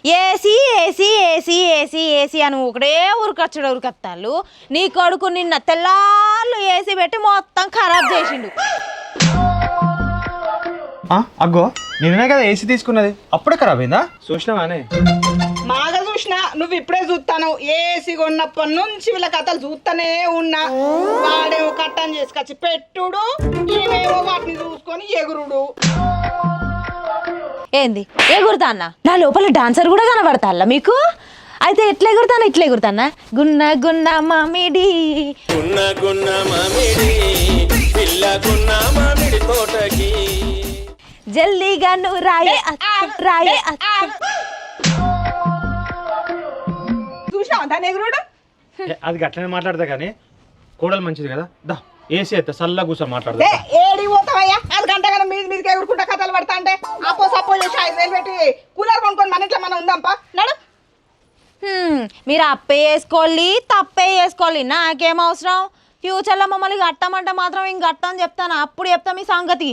AC AC AC AC AC అని ఒకడే ఉరకచ్చాళ్ళు. నీ కొడుకు నిన్న తెల్లాళ్ళు ఏసీ పెట్టి మొత్తం ఖరాబ్ చేసిండు. అగ్గో నిన్నే కదా ఏసీ తీసుకున్నది, అప్పుడే ఖరాబ్ అయిందా? చూసినావానే? మాగా చూసినా, నువ్వు ఇప్పుడే చూస్తాను. ఏసీ కొన్నప్పటి నుంచి వీళ్ళ కథలు చూస్తానే ఉన్నా. వాడేమో కట్టని చేసుకొచ్చి పెట్టుడు, ఈమెమో వాటిని చూసుకొని ఎగురుడు. ఏంది ఎగురుతా అన్న? నా లోపల డాన్సర్ కూడా కనబడతా మీకు? అయితే ఎట్లా ఎగురుతానా? ఇట్లా ఎగురుతానా? గున్న గున్న మామిడి గున్న గున్న మామిడి పిల్ల గున్న మామిడి తోటకి జల్దీగా నువ్వు రాయే రాయే. చూసినావా దాని ఎగురుడు? అది గట్లనే మాట్లాడతా కానీ కోడలు మంచిది కదా, దా ఏసీ అయితే సల్లా కూర్చొని మాట్లాడదా. ఏడి పోతావయ్యా? అది గంట కదా మీదకి ఎగురుకుంటా కథలు పడతా అంటే అప్పో సప్పో చేసి 5,000 పెట్టి కూలర్ కొనుక్కొని మన ఇంట్లో మనం ఉందాంపా. నడు. మీరు అప్పే వేసుకోవాలి, తప్పే వేసుకోవాలి, నాకేం అవసరం? ఫ్యూచర్లో మమ్మల్ని కట్టమంటే మాత్రం ఇంక కట్టని చెప్తాను, అప్పుడు చెప్తా మీ సంగతి.